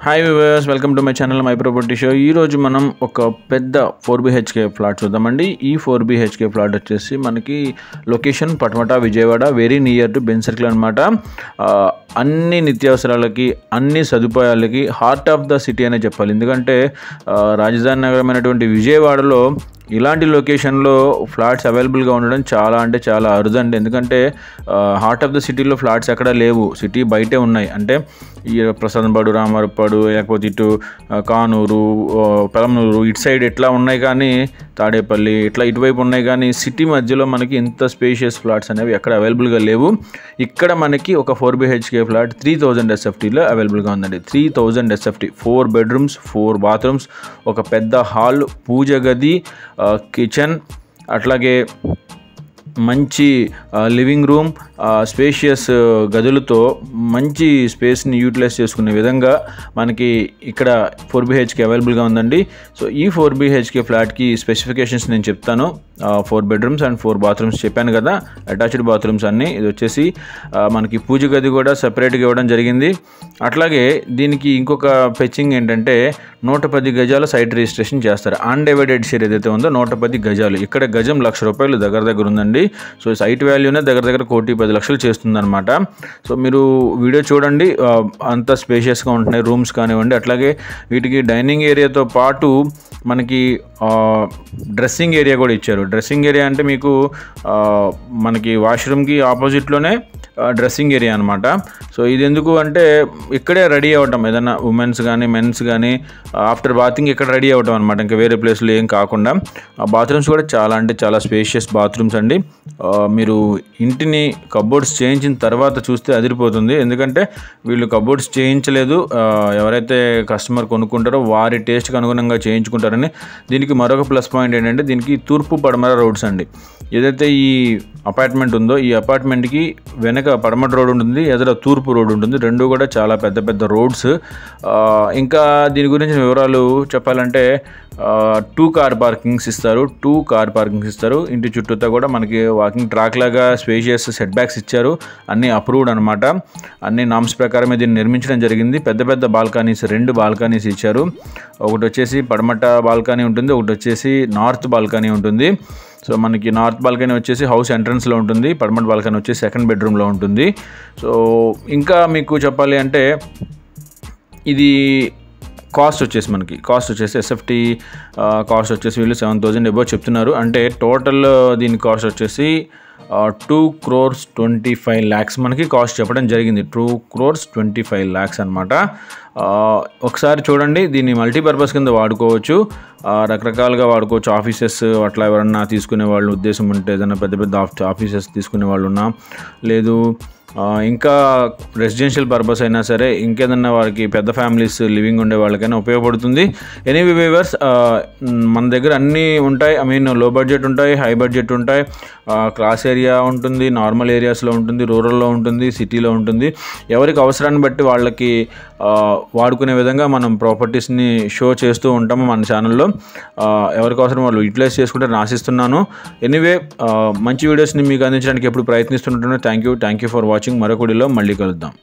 Hi viewers, welcome to my channel my property show. ఈరోజు మనం ఒక పెద్ద 4BHK ఫ్లాట్ చూద్దామండి. ఈ 4BHK ఫ్లాట్ వచ్చేసి మనకి location Patamata, Vijayawada, very near to Benz circle అనమాట. అన్ని నిత్యావసరాలకి, అన్ని సదుపాయాలకి హార్ట్ ఆఫ్ ద సిటీ అనే చెప్పాలి. ఎందుకంటే రాజధాని నగరమైనటువంటి విజయవాడలో ఇలాంటి లొకేషన్లో ఫ్లాట్స్ అవైలబుల్గా ఉండడం చాలా అంటే చాలా అరుదండి. ఎందుకంటే హార్ట్ ఆఫ్ ద సిటీలో ఫ్లాట్స్ ఎక్కడా లేవు, సిటీ బయటే ఉన్నాయి. అంటే ఈ ప్రసాదంపాడు, రామారపాడు, లేకపోతే ఇటు కానూరు, పెలమనూరు ఇటు సైడ్ ఇట్లా ఉన్నాయి, కానీ తాడేపల్లి ఇట్లా ఇటువైపు ఉన్నాయి, కానీ సిటీ మధ్యలో మనకి ఇంత స్పేషియస్ ఫ్లాట్స్ అనేవి ఎక్కడ అవైలబుల్గా లేవు. ఇక్కడ మనకి ఒక 4BHK ఫ్లాట్ 3000 SFTలో అవైలబుల్గా ఉందండి. 3000 SFT, 4 బెడ్రూమ్స్, 4 బాత్రూమ్స్, ఒక పెద్ద హాల్, పూజ గది, కిచెన్, అట్లాగే మంచి లివింగ్ రూమ్, స్పేషియస్ గదులతో మంచి స్పేస్ని యూటిలైజ్ చేసుకునే విధంగా మనకి ఇక్కడ 4BHK అవైలబుల్గా ఉందండి. సో ఈ 4BHK ఫ్లాట్కి స్పెసిఫికేషన్స్ నేను చెప్తాను. 4 బెడ్రూమ్స్ అండ్ 4 బాత్రూమ్స్ చెప్పాను కదా, అటాచ్డ్ బాత్రూమ్స్ అన్నీ. ఇది వచ్చేసి మనకి పూజ గది కూడా సపరేట్గా ఇవ్వడం జరిగింది. అట్లాగే దీనికి ఇంకొక ఫెచ్చింగ్ ఏంటంటే 110 గజాల సైట్ రిజిస్ట్రేషన్ చేస్తారు. అన్డివైడెడ్ షేర్ ఏదైతే ఉందో 110 గజాలు, ఇక్కడ గజం ₹1,00,000 దగ్గర ఉందండి. సో సైట్ వాల్యూనే దగ్గర 1,10,00,000 చేస్తుందన్నమాట. సో మీరు వీడియో చూడండి, అంత స్పేషియస్గా ఉంటున్నాయి రూమ్స్ కానివ్వండి. అట్లాగే వీటికి డైనింగ్ ఏరియాతో పాటు మనకి డ్రెస్సింగ్ ఏరియా కూడా ఇచ్చారు. డ్రెస్సింగ్ ఏరియా అంటే మీకు మనకి వాష్రూమ్కి ఆపోజిట్లోనే డ్రెస్సింగ్ ఏరియా అనమాట. సో ఇది ఎందుకు అంటే ఇక్కడే రెడీ అవ్వటం, ఏదైనా ఉమెన్స్ కానీ మెన్స్ కానీ ఆఫ్టర్ బాతింగ్ ఇక్కడ రెడీ అవ్వటం అనమాట, ఇంకా వేరే ప్లేస్లో ఏం కాకుండా. బాత్రూమ్స్ కూడా చాలా అంటే చాలా స్పేషియస్ బాత్రూమ్స్ అండి. మీరు ఇంటిని కబోర్డ్స్ చేయించిన తర్వాత చూస్తే అదిరిపోతుంది. ఎందుకంటే వీళ్ళు కబోర్డ్స్ చేయించలేదు, ఎవరైతే కస్టమర్ కొనుక్కుంటారో వారి టేస్ట్కి అనుగుణంగా చేయించుకుంటారని. దీనికి మరొక ప్లస్ పాయింట్ ఏంటంటే దీనికి తూర్పు పడమర రోడ్స్ అండి. ఏదైతే ఈ అపార్ట్మెంట్ ఉందో ఈ అపార్ట్మెంట్కి వెనక పడమట రోడ్ ఉంటుంది, ఎదుర తూర్పు రోడ్ ఉంటుంది. రెండు కూడా చాలా పెద్ద పెద్ద రోడ్స్. ఇంకా దీని గురించి వివరాలు చెప్పాలంటే 2 కార్ పార్కింగ్స్ ఇస్తారు. 2 కార్ పార్కింగ్స్ ఇస్తారు. ఇంటి చుట్టూతో కూడా మనకి వాకింగ్ ట్రాక్ లాగా స్పేషియస్ సెట్ బ్యాక్స్ ఇచ్చారు. అన్నీ అప్రూవ్డ్ అనమాట. అన్ని నామ్స్ ప్రకారమే దీన్ని నిర్మించడం జరిగింది. పెద్ద పెద్ద బాల్కనీస్, 2 బాల్కనీస్ ఇచ్చారు. ఒకటి వచ్చేసి పడమట బాల్కనీ ఉంటుంది, ఒకటి వచ్చేసి నార్త్ బాల్కనీ ఉంటుంది. సో మనకి నార్త్ బాల్కనీ వచ్చేసి హౌస్ ఎంట్రన్స్లో ఉంటుంది, పడమట బాల్కనీ వచ్చేసి సెకండ్ బెడ్రూమ్లో ఉంటుంది. సో ఇంకా మీకు చెప్పాలి అంటే ఇది కాస్ట్ వచ్చేసి SFT కాస్ట్ వచ్చేసి వీళ్ళు 7,000 అబౌవ్ చెప్తున్నారు. అంటే టోటల్ దీని కాస్ట్ వచ్చేసి 2,25 lakhs మనకి కాస్ట్ చెప్పడం జరిగింది. 2,25 lakhs అనమాట. ఒకసారి చూడండి, దీన్ని మల్టీపర్పస్ కింద వాడుకోవచ్చు, రకరకాలుగా వాడుకోవచ్చు. ఆఫీసెస్ అట్లా ఎవరన్నా తీసుకునే వాళ్ళు ఉద్దేశం ఉంటే, ఏదైనా పెద్ద పెద్ద ఆఫీసెస్ తీసుకునే వాళ్ళు ఉన్నా, లేదు ఇంకా రెసిడెన్షియల్ పర్పస్ అయినా సరే, ఇంకేదన్నా వారికి పెద్ద ఫ్యామిలీస్ లివింగ్ ఉండే వాళ్ళకైనా ఉపయోగపడుతుంది. ఎనీవే వ్యూవర్స్, మన దగ్గర అన్నీ ఉంటాయి. లో బడ్జెట్ ఉంటాయి, హై బడ్జెట్ ఉంటాయి, క్లాస్ ఏరియా ఉంటుంది, నార్మల్ ఏరియాస్లో ఉంటుంది, రూరల్లో ఉంటుంది, సిటీలో ఉంటుంది. ఎవరికి అవసరాన్ని బట్టి వాళ్ళకి వాడుకునే విధంగా మనం ప్రాపర్టీస్ని షో చేస్తూ ఉంటాము మన ఛానల్లో. ఎవరికి అవసరం వాళ్ళు యూటిలైజ్ చేసుకుంటారని ఆశిస్తున్నాను. ఎనీవే మంచి వీడియోస్ని మీకు అందించడానికి ఎప్పుడు ప్రయత్నిస్తుంటాను. Thank you for watching. మరొక వీడియోలో మళ్ళీ కలుద్దాం.